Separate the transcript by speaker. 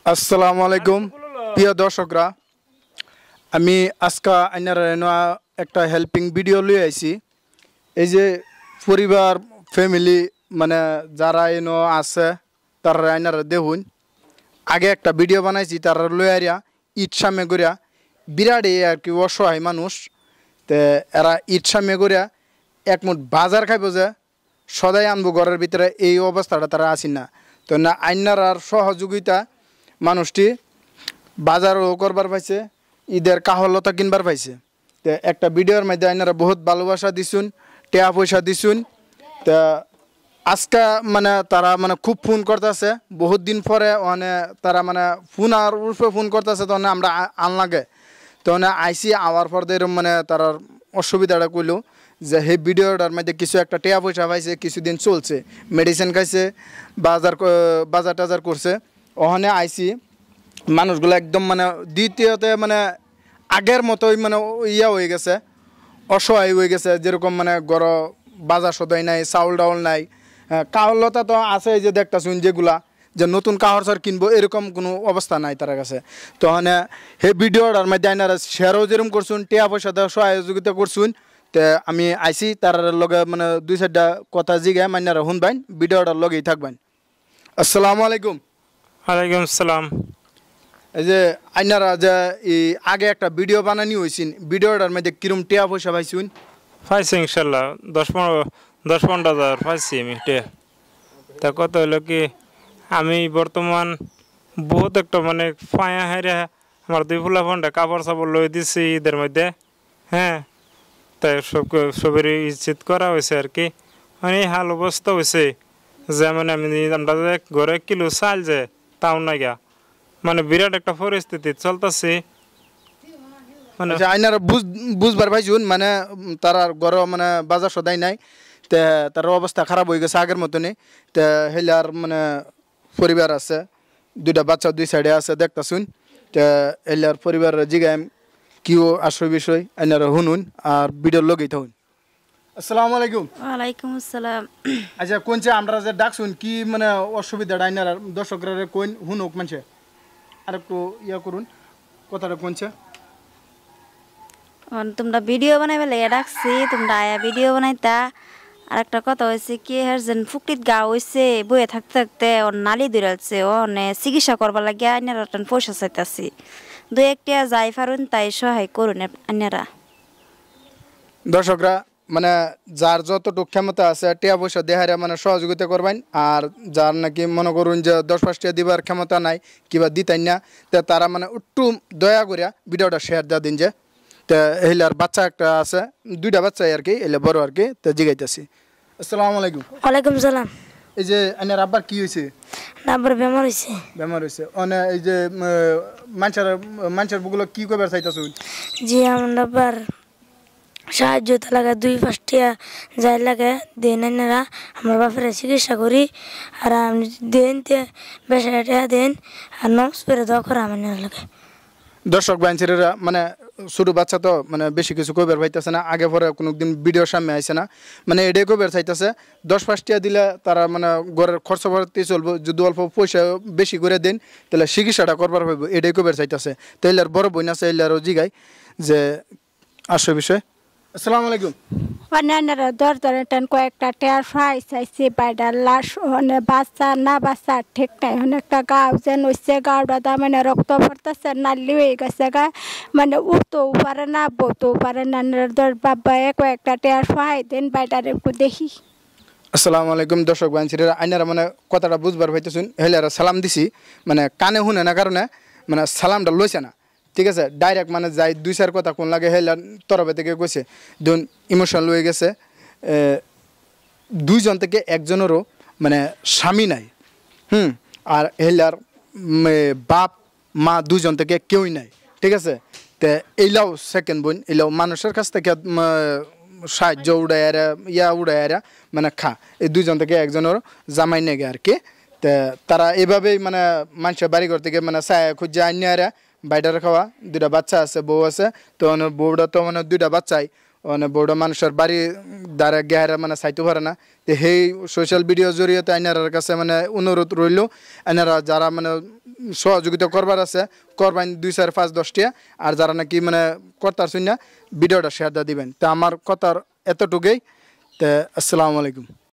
Speaker 1: আসসালামু আলাইকুম প্রিয় দর্শকরা, আমি আজকে আইনারা একটা হেল্পিং ভিডিও লিয়ে আইছি। এই যে পরিবার ফ্যামিলি মানে যারা এনো আছে তারা আইনারা দেখুন। আগে একটা ভিডিও বানাইছি তারা লয়ে আরিয়া ঈদ সামনে করিয়া বিরাট আর কি অসহায় মানুষ, তে এরা ঈদ সামনে করিয়া একমুঠ বাজার খাইব যে সদাই আনবো ঘরের ভিতরে, এই অবস্থাটা তারা আসেন না। তো না আইনার আর সহযোগিতা মানুষটি বাজারও করবার পাইছে, ঈদের কাহলতা কিনবার পাইছে। তো একটা ভিডিওর মধ্যে আইনারা বহুত ভালোবাসা দিছুন, টেয়া পয়সা দিছুন। তা আজকে মানে তারা মানে খুব ফোন করতেছে, বহুত দিন পরে মানে তারা মানে ফোন আর উল্পে ফোন করতেছে, তখন আমরা আনলাগে তখন আইসি আওয়ার পর এরকম মানে তার অসুবিধাটা কইলো যে সেই ভিডিওটার মধ্যে কিছু একটা টেয়া পয়সা পাইছে, কিছুদিন চলছে, মেডিসিন খাইছে, বাজার টাজার করছে। ওখানে আইসি মানুষগুলো একদম মানে দ্বিতীয়তে মানে আগের মতোই মানে ইয়া হয়ে গেছে, অসহায় হয়ে গেছে। যেরকম মানে গড় বাজার সদাই নাই, চাউল ডাউল নাই, কাহলতা তো আছে যে দেখতেছুন যেগুলা যে নতুন কাহর সার কিনবো এরকম কোনো অবস্থা নাই তার কাছে। তখন সেই ভিডিওটার মধ্যে আইনারা শেয়ারও যেরকম করছুন, টিয়া পয়সা দেওয়া সহযোগিতা করছুন। তো আমি আইসি তার লগে মানে দুই চারটা কথা জিগায় মাইনারা শুনবেন, ভিডিওটার লগেই থাকবেন। আসসালামু আলাইকুম।
Speaker 2: ওয়ালাইকুম আসসালাম।
Speaker 1: এই যে আইনারা যে এই আগে একটা ভিডিও বানানি হয়েছেন, ভিডিওটার মধ্যে কিরম টিয়া পয়সা পাইছুন?
Speaker 2: পাইছি ইনশাল্লাহ 10-15 হাজার পাইছি আমি টিয়া। তা কত হলো কি, আমি বর্তমান বহুত একটা মানে পায়া হাইরা আমার দুই ফুলা ফোনটা কাপড় চাপড় লই দিছি ঈদের মধ্যে। হ্যাঁ, তাই সবেরই ইজ্জত করা হয়েছে আর কি। মানে হাল অবস্থা হয়েছে যে মানে আমরা যে ঘরে কিলো চাল যে তাও না গা, মানে বিরাট একটা পরিস্থিতি চলতেছে। মানে
Speaker 1: আইনারা বুঝবার পাইছুন মানে তার ঘর মানে বাজার সদাই নাই, তে তার অবস্থা খারাপ হয়ে গেছে আগের মতনই। তে হেলার মানে পরিবার আছে, দুইটা বাচ্চা দুই সাইডে আছে দেখতাছুন। তে হেলার পরিবার জিগাম কিও আসল বিষয় আইনারা শুনুন আর ভিডিওর লগেই থাকুন। আসসালামু আলাইকুম।
Speaker 3: ওয়ালাইকুম আসসালাম।
Speaker 1: আচ্ছা কোনছে আমরা যে ডাকছুন কি মানে অসুবিধাটা আইনারা দর্শকরা কোন শুনুক, মানুষে আর একটু ইয়া করুন কথাটা কোনছে।
Speaker 3: তোমরা ভিডিও বানাইবে লেগে ডাকছি, তোমরা আয়া ভিডিও বানাইতা। আর একটা কথা হয়েছে কি, হের যেন ফুকটিত গা হয়েছে, বইয়ে থাকতে থাকতে ওর নালি দৌড়ালছে, ও চিকিৎসা করবার লাগে আইনারা পয়সা চাইতাছি। দুই একটা যাই পারুন তাই সহায় করুন আইনারা।
Speaker 1: দর্শকরা মানে যার যতটুকু ক্ষমতা আছে টিয়া পয়সা দেহারে মানে সহযোগিতা করবেন, আর যার নাকি মনে করুন যে 10-5 টাকা দিবার ক্ষমতা নাই কিবা দিতেন না, তো তারা মানে একটু দয়া করিয়া ভিডিওটা শেয়ার দেওয়া দিন। যে তো এলার বাচ্চা একটা আছে, দুইটা বাচ্চা আর কি, এলে বড় আর কি, তো জিগাইতেছি। আসসালামু আলাইকুম।
Speaker 4: ওয়ালাইকুম সালাম।
Speaker 1: এই যে এনার আব্বার কি হয়েছে?
Speaker 4: আব্বার বেমার হয়েছে।
Speaker 1: বেমার হয়েছে মানে এই যে মানুষের বুগুলো কি করবার চাইতেছ?
Speaker 4: জি আমার আব্বার সাহায্য লাগে 2-5 টাকা যাই লাগে দেন, এনারা আমার বাপের চিকিৎসা করি। আর আমি দেন বেশি টাকা দেন আর নমস পেরে দোয়া করে আমার লাগে।
Speaker 1: দর্শক বাইনছেরা মানে ছোটো বাচ্চা তো মানে বেশি কিছু কইবার পাইতেছে না, আগে পরে কোনো দিন ভিডিওর সামনে আইছে না, মানে এটাই কইবার চাইতেছে 10-5 টাকা দিলে তারা মানে ঘরের খরচ ভরতে চলবো। যদি অল্প পয়সা বেশি করে দেন তাহলে চিকিৎসাটা করবার পাইব, এটাই কইবার চাইতেছে। তো এলার বড় বোন আছে, এলারও জিগাই যে আসল বিষয়। আসসালামু আলাইকুম।
Speaker 5: অন্যান্যরা দরদারেন কয়েকটা টেয়ার ফ্রাই চাইছে বাইডার লাশ হনে বাচ্চা না বাচ্চা ঠিক নাই, হনে একটা গাও যেন হচ্ছে গাওটা মানে রক্ত পড়তেছে, নালি হয়ে গেছে গা, মানে উঠতেও পারে না বলতেও পারে না। দর বাবা কয়েকটা টেয়ার ফ্রাই দেন বাইডার একটু দেখি।
Speaker 1: আসসালামু আলাইকুম। দর্শক বাইনছেরা আইনারা মানে কথাটা বুঝবার পাইতেছুন, হেলারা সালাম দিছি মানে কানে শুনে না কারণে মানে সালামটা লইছে না, ঠিক আছে। ডাইরেক্ট মানে যাই 2-4 কথা কোন লাগে হেলার তরফে থেকে কইছে, দুন ইমোশনাল হয়ে গেছে। দুইজন থেকে একজনেরও মানে স্বামী নাই, আর হেলার বাপ মা দুইজন থেকে কেউই নাই, ঠিক আছে। তো এইলাও সেকেন্ড বোন, এইলাও মানুষের কাছ থেকে সাহায্য উড়াইয়ারা উড়াইয়ারা মানে এই দুইজন থেকে একজনের জামাই নেগে আর কি। তো তারা এভাবেই মানে মানুষের বাড়িঘর থেকে মানে ছায়া খুঁজে আনিয়ারা বাইরে খাওয়া, দুইটা বাচ্চা আছে, বউ আছে। তো বউটা তো মানে দুইটা বাচ্চাই, মানে বউটা মানুষের বাড়ি দ্বারা গেহারা মানে চাইতে পারে না। তো সেই সোশ্যাল মিডিয়ার জরিয়তে আইনারার কাছে মানে অনুরোধ রইল, আইনারা যারা মানে সহযোগিতা করবার আছে করবেন 2 4 5 10 টিয়া আর যারা নাকি মানে করতার শুন না ভিডিওটা শেয়ার দিয়ে দিবেন। তো আমার কথার এতটুকুই। তো আসসালামু আলাইকুম।